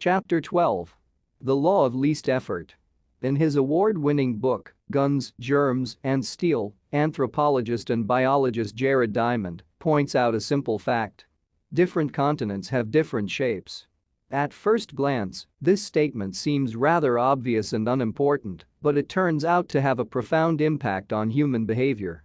Chapter 12. The Law of Least Effort. In his award-winning book, Guns, Germs, and Steel, anthropologist and biologist Jared Diamond points out a simple fact. Different continents have different shapes. At first glance, this statement seems rather obvious and unimportant, but it turns out to have a profound impact on human behavior.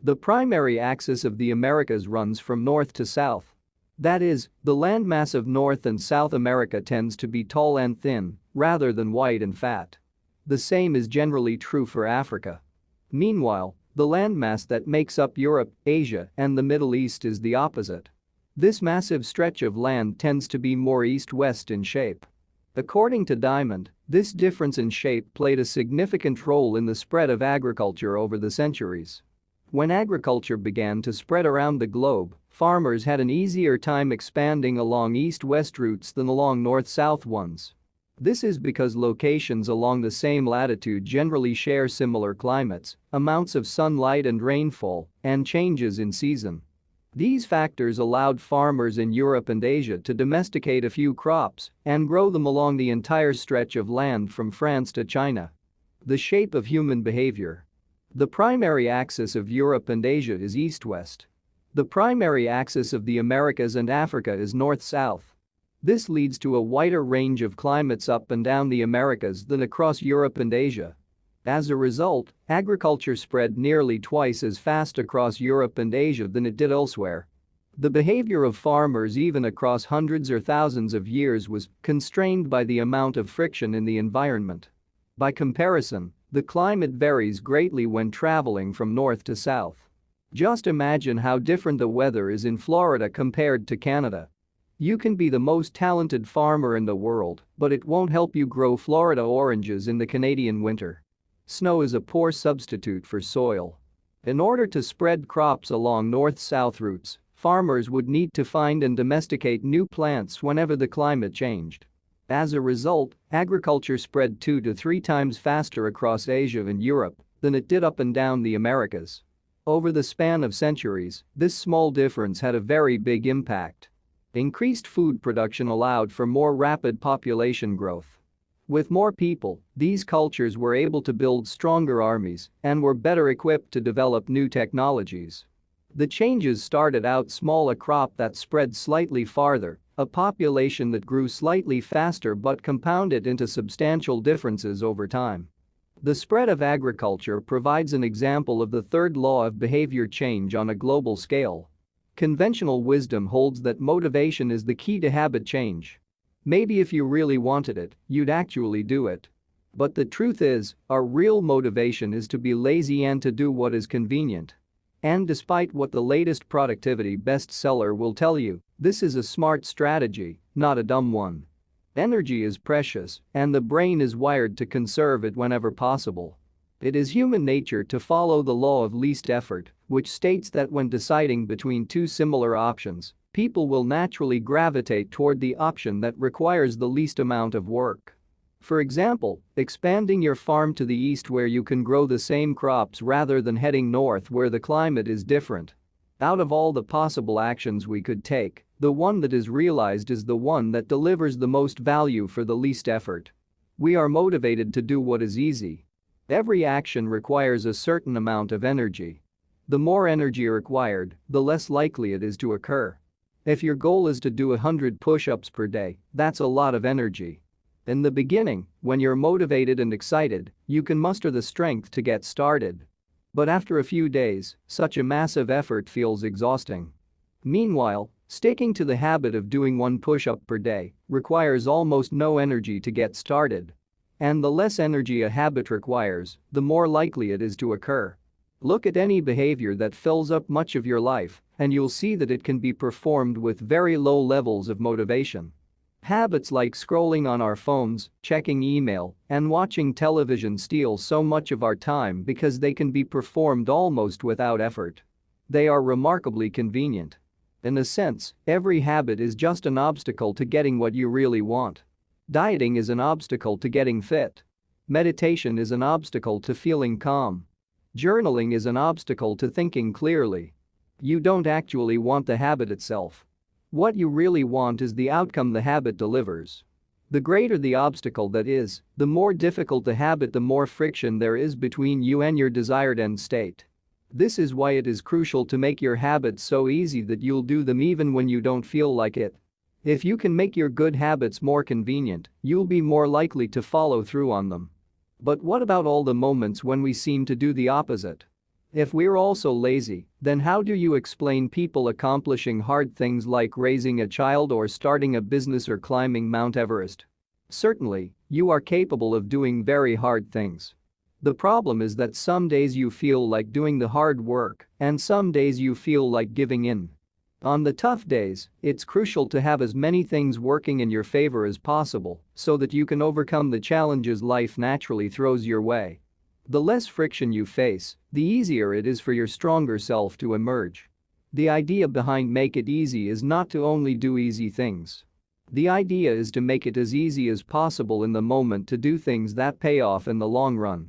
The primary axis of the Americas runs from north to south. That is, the landmass of North and South America tends to be tall and thin, rather than white and fat. The same is generally true for Africa. Meanwhile, the landmass that makes up Europe, Asia, and the Middle East is the opposite. This massive stretch of land tends to be more east-west in shape. According to Diamond, this difference in shape played a significant role in the spread of agriculture over the centuries. When agriculture began to spread around the globe, farmers had an easier time expanding along east-west routes than along north-south ones. This is because locations along the same latitude generally share similar climates, amounts of sunlight and rainfall, and changes in season. These factors allowed farmers in Europe and Asia to domesticate a few crops and grow them along the entire stretch of land from France to China. The shape of human behavior. The primary axis of Europe and Asia is east-west. The primary axis of the Americas and Africa is north-south. This leads to a wider range of climates up and down the Americas than across Europe and Asia. As a result, agriculture spread nearly twice as fast across Europe and Asia than it did elsewhere. The behavior of farmers even across hundreds or thousands of years was constrained by the amount of friction in the environment. By comparison, the climate varies greatly when traveling from north to south. Just imagine how different the weather is in Florida compared to Canada. You can be the most talented farmer in the world, but it won't help you grow Florida oranges in the Canadian winter. Snow is a poor substitute for soil. In order to spread crops along north-south routes, farmers would need to find and domesticate new plants whenever the climate changed. As a result, agriculture spread 2 to 3 times faster across Asia and Europe than it did up and down the Americas. Over the span of centuries, this small difference had a very big impact. Increased food production allowed for more rapid population growth. With more people, these cultures were able to build stronger armies and were better equipped to develop new technologies. The changes started out small: a crop that spread slightly farther, a population that grew slightly faster, but compounded into substantial differences over time. The spread of agriculture provides an example of the third law of behavior change on a global scale. Conventional wisdom holds that motivation is the key to habit change. Maybe if you really wanted it, you'd actually do it. But the truth is, our real motivation is to be lazy and to do what is convenient. And despite what the latest productivity bestseller will tell you, this is a smart strategy, not a dumb one. Energy is precious, and the brain is wired to conserve it whenever possible. It is human nature to follow the law of least effort, which states that when deciding between two similar options, people will naturally gravitate toward the option that requires the least amount of work. For example, expanding your farm to the east where you can grow the same crops rather than heading north where the climate is different. Out of all the possible actions we could take, the one that is realized is the one that delivers the most value for the least effort. We are motivated to do what is easy. Every action requires a certain amount of energy. The more energy required, the less likely it is to occur. If your goal is to do 100 push-ups per day, that's a lot of energy. In the beginning, when you're motivated and excited, you can muster the strength to get started. But after a few days, such a massive effort feels exhausting. Meanwhile, sticking to the habit of doing 1 push-up per day requires almost no energy to get started. And the less energy a habit requires, the more likely it is to occur. Look at any behavior that fills up much of your life, and you'll see that it can be performed with very low levels of motivation. Habits like scrolling on our phones, checking email, and watching television steal so much of our time because they can be performed almost without effort. They are remarkably convenient. In a sense, every habit is just an obstacle to getting what you really want. Dieting is an obstacle to getting fit. Meditation is an obstacle to feeling calm. Journaling is an obstacle to thinking clearly. You don't actually want the habit itself. What you really want is the outcome the habit delivers. The greater the obstacle that is, the more difficult the habit, the more friction there is between you and your desired end state. This is why it is crucial to make your habits so easy that you'll do them even when you don't feel like it. If you can make your good habits more convenient, you'll be more likely to follow through on them. But what about all the moments when we seem to do the opposite? If we're also lazy, then how do you explain people accomplishing hard things like raising a child or starting a business or climbing Mount Everest? Certainly, you are capable of doing very hard things. The problem is that some days you feel like doing the hard work, and some days you feel like giving in. On the tough days, it's crucial to have as many things working in your favor as possible so that you can overcome the challenges life naturally throws your way. The less friction you face, the easier it is for your stronger self to emerge. The idea behind make it easy is not to only do easy things. The idea is to make it as easy as possible in the moment to do things that pay off in the long run.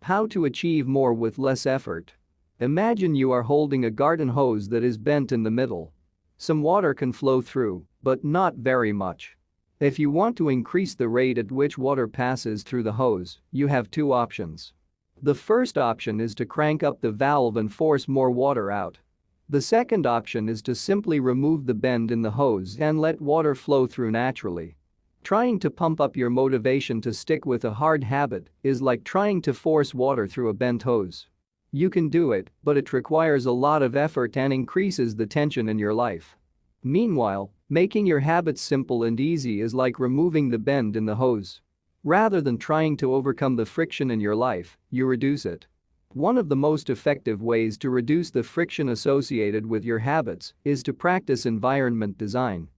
How to achieve more with less effort? Imagine you are holding a garden hose that is bent in the middle. Some water can flow through, but not very much. If you want to increase the rate at which water passes through the hose, you have two options. The first option is to crank up the valve and force more water out. The second option is to simply remove the bend in the hose and let water flow through naturally. Trying to pump up your motivation to stick with a hard habit is like trying to force water through a bent hose. You can do it, but it requires a lot of effort and increases the tension in your life. Meanwhile, making your habits simple and easy is like removing the bend in the hose. Rather than trying to overcome the friction in your life, you reduce it. One of the most effective ways to reduce the friction associated with your habits is to practice environment design.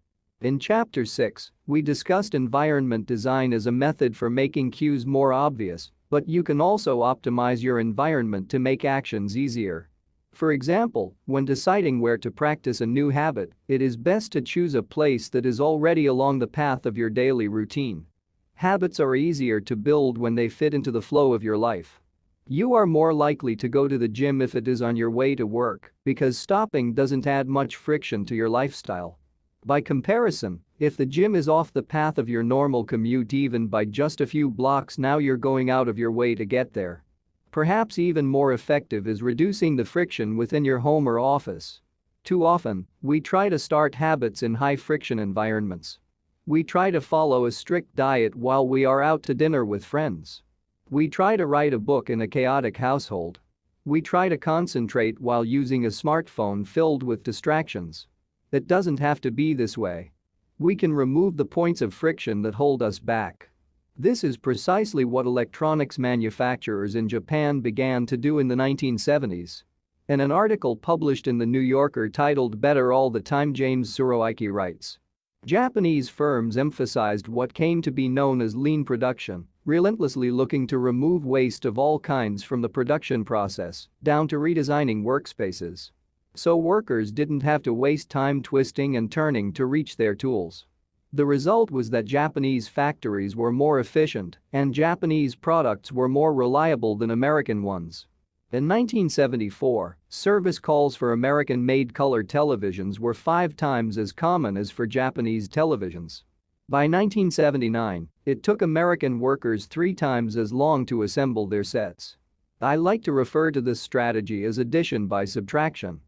In Chapter 6, we discussed environment design as a method for making cues more obvious, but you can also optimize your environment to make actions easier. For example, when deciding where to practice a new habit, it is best to choose a place that is already along the path of your daily routine. Habits are easier to build when they fit into the flow of your life. You are more likely to go to the gym if it is on your way to work because stopping doesn't add much friction to your lifestyle. By comparison, if the gym is off the path of your normal commute even by just a few blocks, now you're going out of your way to get there. Perhaps even more effective is reducing the friction within your home or office. Too often, we try to start habits in high-friction environments. We try to follow a strict diet while we are out to dinner with friends. We try to write a book in a chaotic household. We try to concentrate while using a smartphone filled with distractions. It doesn't have to be this way. We can remove the points of friction that hold us back. This is precisely what electronics manufacturers in Japan began to do in the 1970s. In an article published in The New Yorker titled "Better All the Time," James Suroiki writes, Japanese firms emphasized what came to be known as lean production, relentlessly looking to remove waste of all kinds from the production process, down to redesigning workspaces. So workers didn't have to waste time twisting and turning to reach their tools. The result was that Japanese factories were more efficient and Japanese products were more reliable than American ones. In 1974, service calls for American-made color televisions were 5 times as common as for Japanese televisions. By 1979, it took American workers 3 times as long to assemble their sets. I like to refer to this strategy as addition by subtraction.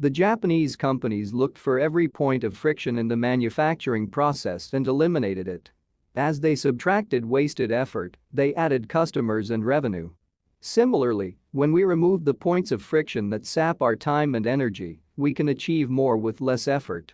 The Japanese companies looked for every point of friction in the manufacturing process and eliminated it. As they subtracted wasted effort, they added customers and revenue. Similarly, when we remove the points of friction that sap our time and energy, we can achieve more with less effort.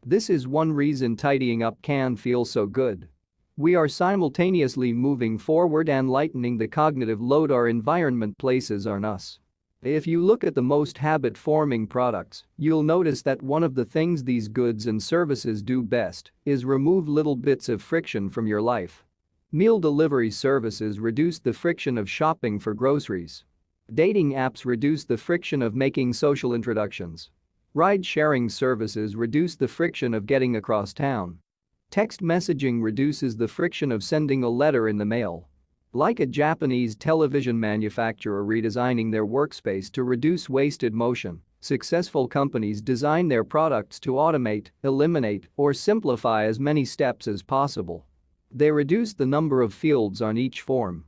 This is one reason tidying up can feel so good. We are simultaneously moving forward and lightening the cognitive load our environment places on us. If you look at the most habit-forming products, you'll notice that one of the things these goods and services do best is remove little bits of friction from your life. Meal delivery services reduce the friction of shopping for groceries. Dating apps reduce the friction of making social introductions. Ride-sharing services reduce the friction of getting across town. Text messaging reduces the friction of sending a letter in the mail. Like a Japanese television manufacturer redesigning their workspace to reduce wasted motion, successful companies design their products to automate, eliminate, or simplify as many steps as possible. They reduce the number of fields on each form.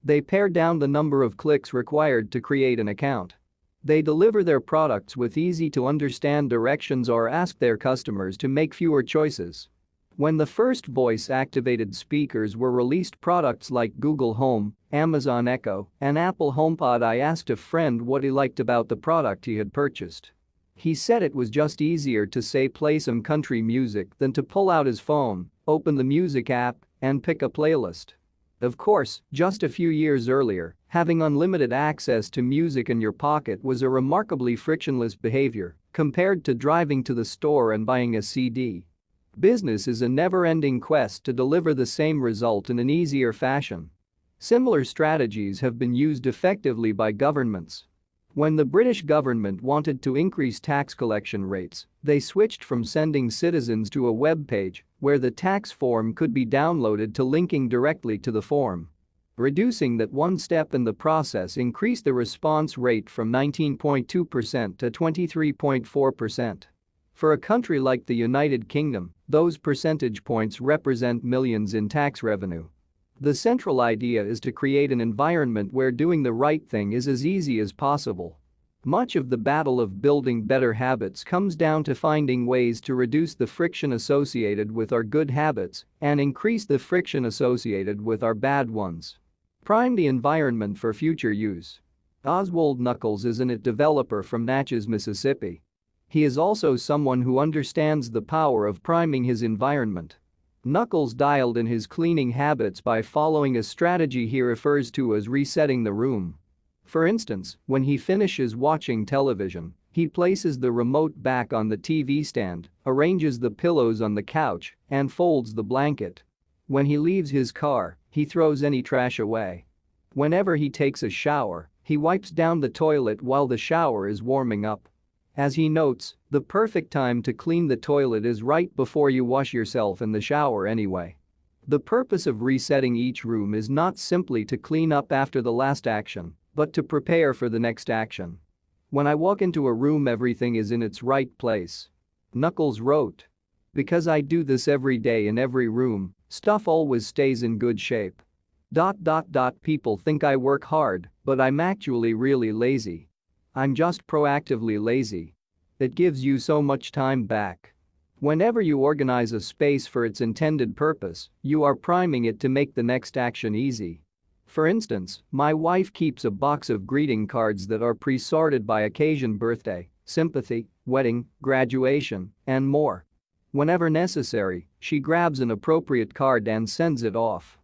They pare down the number of clicks required to create an account. They deliver their products with easy-to-understand directions or ask their customers to make fewer choices. When the first voice-activated speakers were released, products like Google Home, Amazon Echo, and Apple HomePod, I asked a friend what he liked about the product he had purchased. He said it was just easier to say play some country music than to pull out his phone, open the music app, and pick a playlist. Of course, just a few years earlier, having unlimited access to music in your pocket was a remarkably frictionless behavior compared to driving to the store and buying a CD. Business is a never-ending quest to deliver the same result in an easier fashion. Similar strategies have been used effectively by governments. When the British government wanted to increase tax collection rates, they switched from sending citizens to a web page where the tax form could be downloaded to linking directly to the form. Reducing that one step in the process increased the response rate from 19.2% to 23.4%. For a country like the United Kingdom, those percentage points represent millions in tax revenue. The central idea is to create an environment where doing the right thing is as easy as possible. Much of the battle of building better habits comes down to finding ways to reduce the friction associated with our good habits and increase the friction associated with our bad ones. Prime the environment for future use. Oswald Knuckles is an IT developer from Natchez, Mississippi. He is also someone who understands the power of priming his environment. Knuckles dialed in his cleaning habits by following a strategy he refers to as resetting the room. For instance, when he finishes watching television, he places the remote back on the TV stand, arranges the pillows on the couch, and folds the blanket. When he leaves his car, he throws any trash away. Whenever he takes a shower, he wipes down the toilet while the shower is warming up. As he notes, the perfect time to clean the toilet is right before you wash yourself in the shower anyway. The purpose of resetting each room is not simply to clean up after the last action, but to prepare for the next action. When I walk into a room, everything is in its right place. Knuckles wrote. Because I do this every day in every room, stuff always stays in good shape. People think I work hard, but I'm actually really lazy. I'm just proactively lazy. It gives you so much time back. Whenever you organize a space for its intended purpose, you are priming it to make the next action easy. For instance, my wife keeps a box of greeting cards that are pre-sorted by occasion: birthday, sympathy, wedding, graduation, and more. Whenever necessary, she grabs an appropriate card and sends it off.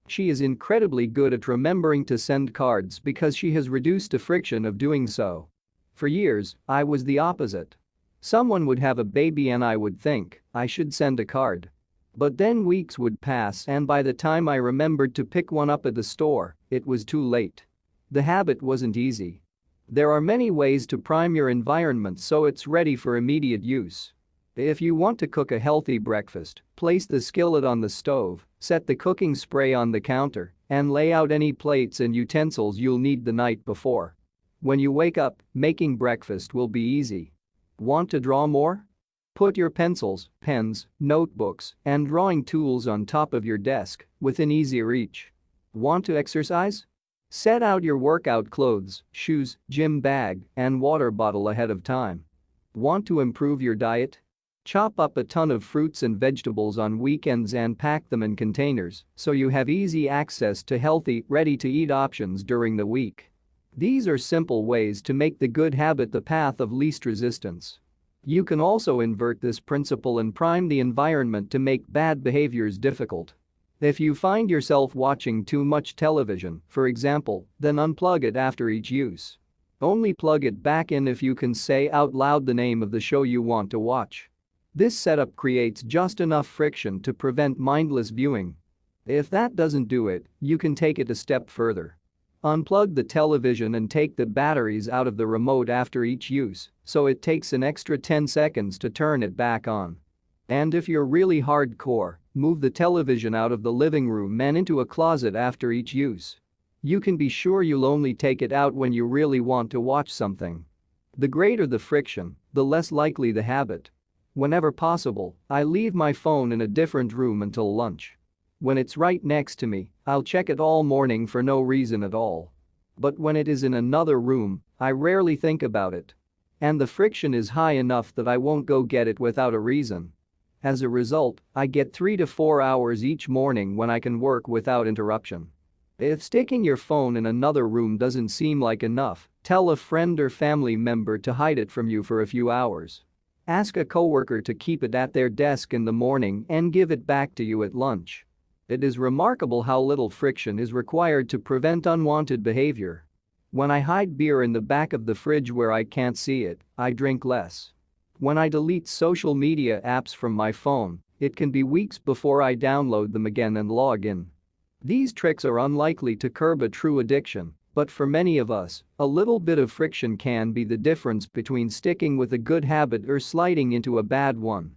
She is incredibly good at remembering to send cards because she has reduced the friction of doing so. For years, I was the opposite. Someone would have a baby and I would think, I should send a card. But then weeks would pass and by the time I remembered to pick one up at the store, it was too late. The habit wasn't easy. There are many ways to prime your environment so it's ready for immediate use. If you want to cook a healthy breakfast, place the skillet on the stove, set the cooking spray on the counter, and lay out any plates and utensils you'll need the night before. When you wake up, making breakfast will be easy. Want to draw more? Put your pencils, pens, notebooks, and drawing tools on top of your desk, within easy reach. Want to exercise? Set out your workout clothes, shoes, gym bag, and water bottle ahead of time. Want to improve your diet? Chop up a ton of fruits and vegetables on weekends and pack them in containers so you have easy access to healthy, ready-to-eat options during the week. These are simple ways to make the good habit the path of least resistance. You can also invert this principle and prime the environment to make bad behaviors difficult. If you find yourself watching too much television, for example, then unplug it after each use. Only plug it back in if you can say out loud the name of the show you want to watch. This setup creates just enough friction to prevent mindless viewing. If that doesn't do it, you can take it a step further. Unplug the television and take the batteries out of the remote after each use, so it takes an extra 10 seconds to turn it back on. And if you're really hardcore, move the television out of the living room and into a closet after each use. You can be sure you'll only take it out when you really want to watch something. The greater the friction, the less likely the habit. Whenever possible, I leave my phone in a different room until lunch. When it's right next to me, I'll check it all morning for no reason at all. But when it is in another room, I rarely think about it. And the friction is high enough that I won't go get it without a reason. As a result, I get 3 to 4 hours each morning when I can work without interruption. If sticking your phone in another room doesn't seem like enough, tell a friend or family member to hide it from you for a few hours. Ask a coworker to keep it at their desk in the morning and give it back to you at lunch. It is remarkable how little friction is required to prevent unwanted behavior. When I hide beer in the back of the fridge where I can't see it, I drink less. When I delete social media apps from my phone, it can be weeks before I download them again and log in. These tricks are unlikely to curb a true addiction, but for many of us, a little bit of friction can be the difference between sticking with a good habit or sliding into a bad one.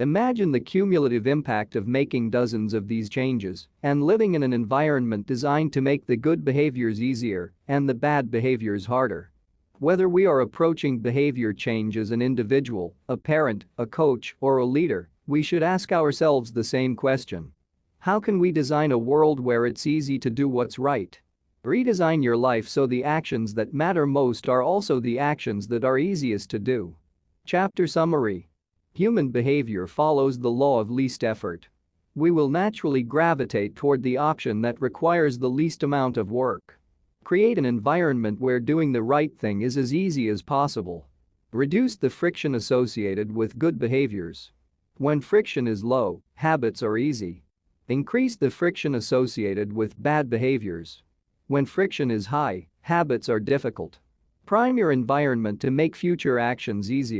Imagine the cumulative impact of making dozens of these changes and living in an environment designed to make the good behaviors easier and the bad behaviors harder. Whether we are approaching behavior change as an individual, a parent, a coach, or a leader, we should ask ourselves the same question. How can we design a world where it's easy to do what's right? Redesign your life so the actions that matter most are also the actions that are easiest to do. Chapter Summary. Human behavior follows the law of least effort. We will naturally gravitate toward the option that requires the least amount of work. Create an environment where doing the right thing is as easy as possible. Reduce the friction associated with good behaviors. When friction is low, habits are easy. Increase the friction associated with bad behaviors. When friction is high, habits are difficult. Prime your environment to make future actions easier.